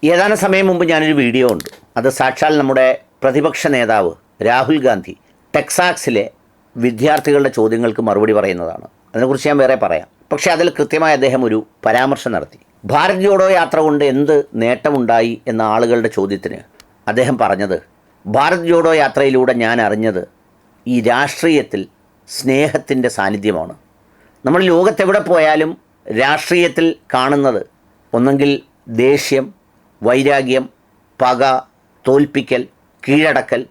ഏതാനും സമയം മുമ്പ് ഞാനൊരു വീഡിയോ ഉണ്ട്. അത് സാക്ഷാൽ നമ്മുടെ പ്രതിപക്ഷ നേതാവ് രാഹുൽ ഗാന്ധി ടെക്സാസിലെ വിദ്യാർത്ഥികളുടെ ചോദ്യങ്ങൾക്ക് മറുപടി പറയുന്നതാണ്. അതിനെക്കുറിച്ച് ഞാൻ വേറെ പറയാം. പക്ഷേ അതിൽ കൃത്യമായി അദ്ദേഹം ഒരു പരാമർശം നടത്തി. ഭാരത് ജോഡോ യാത്ര കൊണ്ട് എന്ത് നേട്ടമുണ്ടായി എന്ന ആളുകളുടെ ചോദ്യത്തിന് അദ്ദേഹം പറഞ്ഞത്, ഭാരത് ജോഡോ യാത്രയിലൂടെ ഞാൻ അറിഞ്ഞത് ഈ രാഷ്ട്രീയത്തിൽ സ്നേഹത്തിൻ്റെ സാന്നിധ്യമാണ്. നമ്മൾ ലോകത്തെവിടെ പോയാലും രാഷ്ട്രീയത്തിൽ കാണുന്നത് ഒന്നെങ്കിൽ ദേഷ്യം, വൈരാഗ്യം, പക, തോൽപ്പിക്കൽ, കീഴടക്കൽ,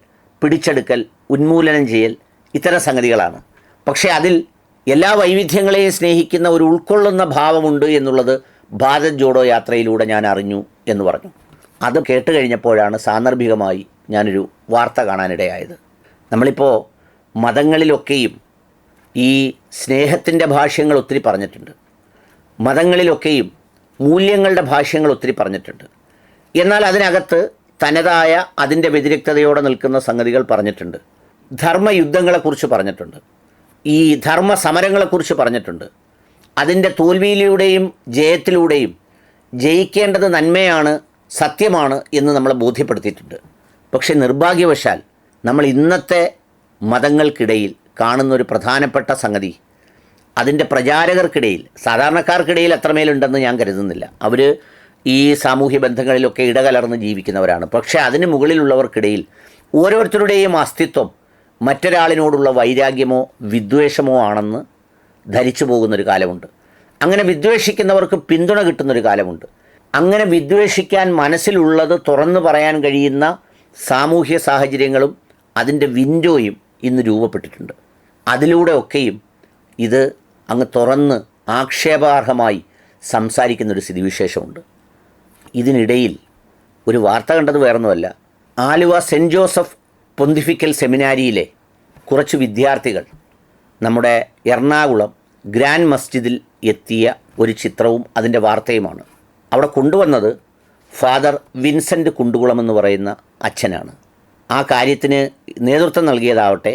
പിടിച്ചെടുക്കൽ, ഉന്മൂലനം ചെയ്യൽ, ഇത്തരം സംഗതികളാണ്. പക്ഷേ അതിൽ എല്ലാ വൈവിധ്യങ്ങളെയും സ്നേഹിക്കുന്ന ഒരു ഉൾക്കൊള്ളുന്ന ഭാവമുണ്ട് എന്നുള്ളത് ഭാരത് ജോഡോ യാത്രയിലൂടെ ഞാൻ അറിഞ്ഞു എന്ന് പറഞ്ഞു. അത് കേട്ട് കഴിഞ്ഞപ്പോഴാണ് സാന്ദർഭികമായി ഞാനൊരു വാർത്ത കാണാനിടയായത്. നമ്മളിപ്പോൾ മതങ്ങളിലൊക്കെയും ഈ സ്നേഹത്തിൻ്റെ ഭാഷ്യങ്ങൾ ഒത്തിരി പറഞ്ഞിട്ടുണ്ട്. മതങ്ങളിലൊക്കെയും മൂല്യങ്ങളുടെ ഭാഷ്യങ്ങൾ ഒത്തിരി പറഞ്ഞിട്ടുണ്ട്. എന്നാൽ അതിനകത്ത് തനതായ അതിൻ്റെ വ്യതിരിക്തതയോടെ നിൽക്കുന്ന സംഗതികൾ പറഞ്ഞിട്ടുണ്ട്. ധർമ്മയുദ്ധങ്ങളെക്കുറിച്ച് പറഞ്ഞിട്ടുണ്ട്. ഈ ധർമ്മ സമരങ്ങളെക്കുറിച്ച് പറഞ്ഞിട്ടുണ്ട്. അതിൻ്റെ തോൽവിയിലൂടെയും ജയത്തിലൂടെയും ജയിക്കേണ്ടത് നന്മയാണ്, സത്യമാണ് എന്ന് നമ്മളെ ബോധ്യപ്പെടുത്തിയിട്ടുണ്ട്. പക്ഷേ നിർഭാഗ്യവശാൽ നമ്മൾ ഇന്നത്തെ മതങ്ങൾക്കിടയിൽ കാണുന്നൊരു പ്രധാനപ്പെട്ട സംഗതി, അതിൻ്റെ പ്രചാരകർക്കിടയിൽ, സാധാരണക്കാർക്കിടയിൽ അത്രമേലുണ്ടെന്ന് ഞാൻ കരുതുന്നില്ല. അവർ ഈ സാമൂഹ്യ ബന്ധങ്ങളിലൊക്കെ ഇടകലർന്ന് ജീവിക്കുന്നവരാണ്. പക്ഷേ അതിന് മുകളിലുള്ളവർക്കിടയിൽ ഓരോരുത്തരുടെയും അസ്തിത്വം മറ്റൊരാളിനോടുള്ള വൈരാഗ്യമോ വിദ്വേഷമോ ആണെന്ന് ധരിച്ചു പോകുന്നൊരു കാലമുണ്ട്. അങ്ങനെ വിദ്വേഷിക്കുന്നവർക്ക് പിന്തുണ കിട്ടുന്നൊരു കാലമുണ്ട്. അങ്ങനെ വിദ്വേഷിക്കാൻ മനസ്സിലുള്ളത് തുറന്നു പറയാൻ കഴിയുന്ന സാമൂഹ്യ സാഹചര്യങ്ങളും അതിൻ്റെ വിൻഡോയും ഇന്ന് രൂപപ്പെട്ടിട്ടുണ്ട്. അതിലൂടെ ഒക്കെയും ഇത് അങ്ങ് തുറന്ന് ആക്ഷേപാർഹമായി സംസാരിക്കുന്നൊരു സ്ഥിതിവിശേഷമുണ്ട്. ഇതിനിടയിൽ ഒരു വാർത്ത കണ്ടത് വേറൊന്നുമല്ല. ആലുവ സെൻറ്റ് ജോസഫ് പൊന്തിഫിക്കൽ സെമിനാരിയിലെ കുറച്ച് വിദ്യാർത്ഥികൾ നമ്മുടെ എറണാകുളം ഗ്രാൻഡ് മസ്ജിദിൽ എത്തിയ ഒരു ചിത്രവും അതിൻ്റെ വാർത്തയുമാണ്. അവിടെ കൊണ്ടുവന്നത് ഫാദർ വിൻസെൻ്റ് കുണ്ടുകുളം എന്ന് പറയുന്ന അച്ഛനാണ്. ആ കാര്യത്തിന് നേതൃത്വം നൽകിയതാവട്ടെ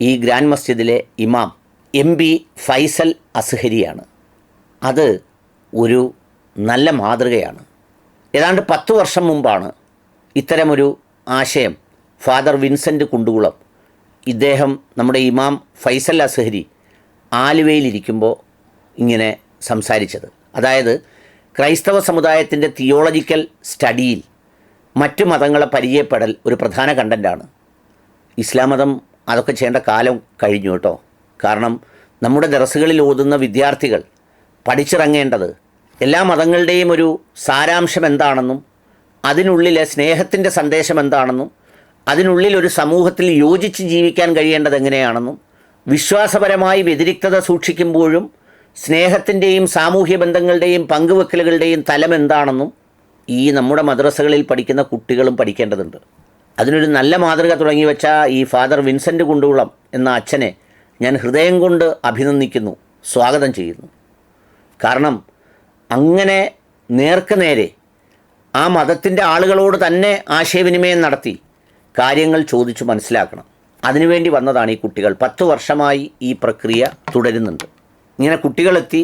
ഈ ഗ്രാൻഡ് മസ്ജിദിലെ ഇമാം MB ഫൈസൽ അസ്ഹരിയാണ്. അത് ഒരു നല്ല മാതൃകയാണ്. ഏതാണ്ട് 10 വർഷം മുമ്പാണ് ഇത്തരമൊരു ആശയം ഫാദർ വിൻസെൻ്റ് കുണ്ടുകുളം, ഇദ്ദേഹം നമ്മുടെ ഇമാം ഫൈസൽ അസ്ഹരി ആലുവയിലിരിക്കുമ്പോൾ ഇങ്ങനെ സംസാരിച്ചത്. അതായത് ക്രൈസ്തവ സമുദായത്തിൻ്റെ തിയോളജിക്കൽ സ്റ്റഡിയിൽ മറ്റു മതങ്ങളെ പരിചയപ്പെടൽ ഒരു പ്രധാന കണ്ടൻ്റാണ്. ഇസ്ലാം മതം അതൊക്കെ ചെയ്യേണ്ട കാലം കഴിഞ്ഞു കേട്ടോ. കാരണം നമ്മുടെ ദർസുകളിൽ ഓതുന്ന വിദ്യാർത്ഥികൾ പഠിച്ചിറങ്ങേണ്ടത് എല്ലാ മതങ്ങളുടെയും ഒരു സാരാംശം എന്താണെന്നും അതിനുള്ളിലെ സ്നേഹത്തിൻ്റെ സന്ദേശം എന്താണെന്നും അതിനുള്ളിൽ ഒരു സമൂഹത്തിൽ യോജിച്ച് ജീവിക്കാൻ കഴിയേണ്ടത് എങ്ങനെയാണെന്നും വിശ്വാസപരമായി വ്യതിരിക്തത സൂക്ഷിക്കുമ്പോഴും സ്നേഹത്തിൻ്റെയും സാമൂഹ്യ ബന്ധങ്ങളുടെയും പങ്കുവെക്കലുകളുടെയും തലം എന്താണെന്നും ഈ നമ്മുടെ മദ്രസകളിൽ പഠിക്കുന്ന കുട്ടികളും പഠിക്കേണ്ടതുണ്ട്. അതിനൊരു നല്ല മാതൃക തുടങ്ങി വെച്ച ഈ ഫാദർ വിൻസെൻ്റ് കുണ്ടുകുളം എന്ന അച്ഛനെ ഞാൻ ഹൃദയം കൊണ്ട് അഭിനന്ദിക്കുന്നു, സ്വാഗതം ചെയ്യുന്നു. കാരണം അങ്ങനെ നേർക്ക് നേരെ ആ മതത്തിൻ്റെ ആളുകളോട് തന്നെ ആശയവിനിമയം നടത്തി കാര്യങ്ങൾ ചോദിച്ചു മനസ്സിലാക്കണം. അതിനുവേണ്ടി വന്നതാണ് ഈ കുട്ടികൾ. 10 വർഷമായി ഈ പ്രക്രിയ തുടരുന്നുണ്ട്. ഇങ്ങനെ കുട്ടികളെത്തി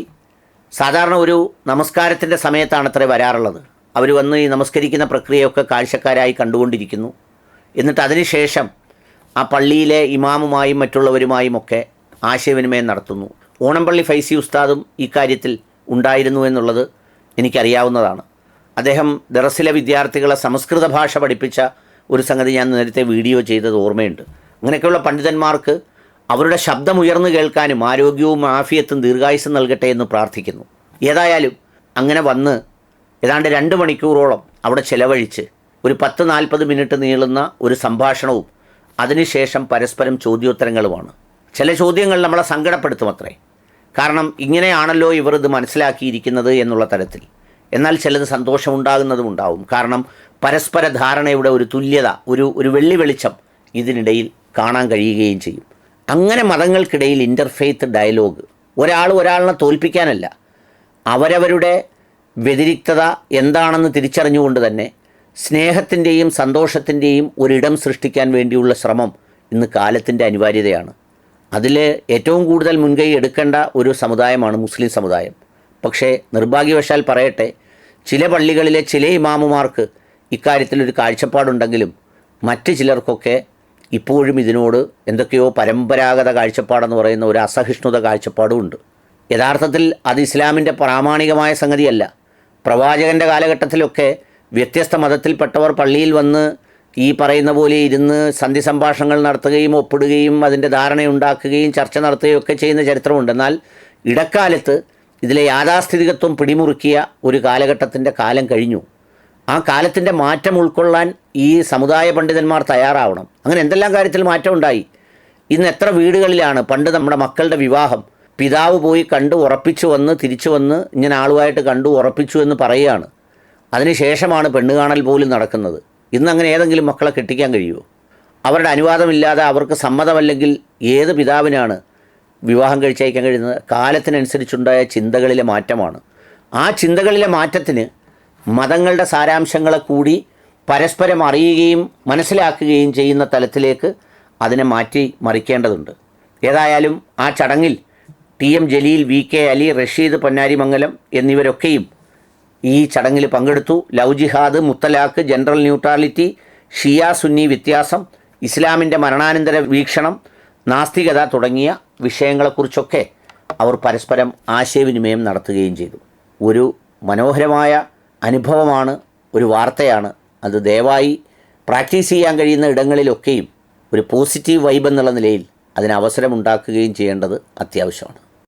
സാധാരണ ഒരു നമസ്കാരത്തിൻ്റെ സമയത്താണ് അത്ര വരാറുള്ളത്. അവർ വന്ന് ഈ നമസ്കരിക്കുന്ന പ്രക്രിയയൊക്കെ കാഴ്ചക്കാരായി കണ്ടുകൊണ്ടിരിക്കുന്നു. എന്നിട്ട് അതിനുശേഷം ആ പള്ളിയിലെ ഇമാമുമായും മറ്റുള്ളവരുമായും ഒക്കെ ആശയവിനിമയം നടത്തുന്നു. ഓണംപള്ളി ഫൈസി ഉസ്താദും ഈ കാര്യത്തിൽ ഉണ്ടായിരുന്നു എന്നുള്ളത് എനിക്കറിയാവുന്നതാണ്. അദ്ദേഹം ദറസിലെ വിദ്യാർത്ഥികളെ സംസ്കൃത ഭാഷ പഠിപ്പിച്ച ഒരു സംഗതി ഞാൻ നേരത്തെ വീഡിയോ ചെയ്തത് ഓർമ്മയുണ്ട്. അങ്ങനെയൊക്കെയുള്ള പണ്ഡിതന്മാർക്ക് അവരുടെ ശബ്ദം ഉയർന്നു കേൾക്കാനും ആരോഗ്യവും ആഫിയത്തും ദീർഘായുസ്സും നൽകട്ടെ എന്ന് പ്രാർത്ഥിക്കുന്നു. ഏതായാലും അങ്ങനെ വന്ന് ഏതാണ്ട് 2 മണിക്കൂറോളം അവിടെ ചെലവഴിച്ച് ഒരു 10-40 മിനിറ്റ് നീളുന്ന ഒരു സംഭാഷണവും അതിനുശേഷം പരസ്പരം ചോദ്യോത്തരങ്ങളുമാണ്. ചില ചോദ്യങ്ങൾ നമ്മളെ സങ്കടപ്പെടുത്തും അത്രേ. കാരണം ഇങ്ങനെയാണല്ലോ ഇവർ ഇത് മനസ്സിലാക്കിയിരിക്കുന്നത് എന്നുള്ള തരത്തിൽ. എന്നാൽ ചിലത് സന്തോഷമുണ്ടാകുന്നതും ഉണ്ടാവും. കാരണം പരസ്പര ധാരണയുടെ ഒരു തുല്യത, ഒരു വെള്ളി വെളിച്ചം ഇതിനിടയിൽ കാണാൻ കഴിയുകയും ചെയ്യും. അങ്ങനെ മതങ്ങൾക്കിടയിൽ ഇൻ്റർഫെയ്ത്ത് ഡയലോഗ് ഒരാൾ ഒരാളിനെ തോൽപ്പിക്കാനല്ല, അവരവരുടെ വ്യതിരിക്തത എന്താണെന്ന് തിരിച്ചറിഞ്ഞുകൊണ്ട് തന്നെ സ്നേഹത്തിൻ്റെയും സന്തോഷത്തിൻ്റെയും ഒരിടം സൃഷ്ടിക്കാൻ വേണ്ടിയുള്ള ശ്രമം ഇന്ന് കാലത്തിൻ്റെ അനിവാര്യതയാണ്. അതിൽ ഏറ്റവും കൂടുതൽ മുൻകൈ എടുക്കേണ്ട ഒരു സമുദായമാണ് മുസ്ലിം സമുദായം. പക്ഷേ നിർഭാഗ്യവശാൽ പറയട്ടെ, ചില പള്ളികളിലെ ചില ഇമാമുമാർക്ക് ഇക്കാര്യത്തിലൊരു കാഴ്ചപ്പാടുണ്ടെങ്കിലും മറ്റ് ചിലർക്കൊക്കെ ഇപ്പോഴും ഇതിനോട് എന്തൊക്കെയോ പരമ്പരാഗത കാഴ്ചപ്പാടെന്ന് പറയുന്ന ഒരു അസഹിഷ്ണുത കാഴ്ചപ്പാടും ഉണ്ട്. യഥാർത്ഥത്തിൽ അത് ഇസ്ലാമിൻ്റെ പ്രാമാണികമായ സംഗതിയല്ല. പ്രവാചകൻ്റെ കാലഘട്ടത്തിലൊക്കെ വ്യത്യസ്ത മതത്തിൽപ്പെട്ടവർ പള്ളിയിൽ വന്ന് ഈ പറയുന്ന പോലെ ഇരുന്ന് സന്ധി സംഭാഷണങ്ങൾ നടത്തുകയും ഒപ്പിടുകയും അതിൻ്റെ ധാരണയുണ്ടാക്കുകയും ചർച്ച നടത്തുകയും ഒക്കെ ചെയ്യുന്ന ചരിത്രമുണ്ട്. എന്നാൽ ഇടക്കാലത്ത് ഇതിലെ യാഥാസ്ഥിതികത്വം പിടിമുറുക്കിയ ഒരു കാലഘട്ടത്തിൻ്റെ കാലം കഴിഞ്ഞു. ആ കാലത്തിൻ്റെ മാറ്റം ഉൾക്കൊള്ളാൻ ഈ സമുദായ പണ്ഡിതന്മാർ തയ്യാറാവണം. അങ്ങനെ എന്തെല്ലാം കാര്യത്തിൽ മാറ്റം ഉണ്ടായി. ഇന്ന് എത്ര വീടുകളിലാണ് പണ്ട് നമ്മുടെ മക്കളുടെ വിവാഹം പിതാവ് പോയി കണ്ടു ഉറപ്പിച്ചു വന്ന് തിരിച്ചു വന്ന് ഇങ്ങനെ ആളുമായിട്ട് കണ്ടു ഉറപ്പിച്ചു എന്ന് പറയുകയാണ്. അതിനുശേഷമാണ് പെണ്ണുകാണൽ പോലും നടക്കുന്നത്. ഇന്നങ്ങനെ ഏതെങ്കിലും മക്കളെ കെട്ടിക്കാൻ കഴിയുമോ? അവരുടെ അനുവാദമില്ലാതെ അവർക്ക് സമ്മതമല്ലെങ്കിൽ ഏത് പിതാവിനാണ് വിവാഹം കഴിച്ചയക്കാൻ കഴിയുന്നത്? കാലത്തിനനുസരിച്ചുണ്ടായ ചിന്തകളിലെ മാറ്റമാണ്. ആ ചിന്തകളിലെ മാറ്റത്തിന് മതങ്ങളുടെ സാരാംശങ്ങളെ കൂടി പരസ്പരം അറിയുകയും മനസ്സിലാക്കുകയും ചെയ്യുന്ന തലത്തിലേക്ക് അതിനെ മാറ്റി മറിക്കേണ്ടതുണ്ട്. ഏതായാലും ആ ചടങ്ങിൽ TM ജലീൽ, VK അലി, റഷീദ് പൊന്നാരിമംഗലം എന്നിവരൊക്കെയും ഈ ചടങ്ങിൽ പങ്കെടുത്തു. ലവ് ജിഹാദ്, മുത്തലാഖ്, ജനറൽ ന്യൂട്രാലിറ്റി, ഷിയ സുന്നി വ്യത്യാസം, ഇസ്ലാമിൻ്റെ മരണാനന്തര വീക്ഷണം, നാസ്തികത തുടങ്ങിയ വിഷയങ്ങളെക്കുറിച്ചൊക്കെ അവർ പരസ്പരം ആശയവിനിമയം നടത്തുകയും ചെയ്തു. ഒരു മനോഹരമായ അനുഭവമാണ്, ഒരു വാർത്തയാണ്. അത് ദയവായി പ്രാക്ടീസ് ചെയ്യാൻ കഴിയുന്ന ഇടങ്ങളിലൊക്കെയും ഒരു പോസിറ്റീവ് വൈബ് എന്നുള്ള നിലയിൽ അതിന് അവസരമുണ്ടാക്കുകയും ചെയ്യേണ്ടത് അത്യാവശ്യമാണ്.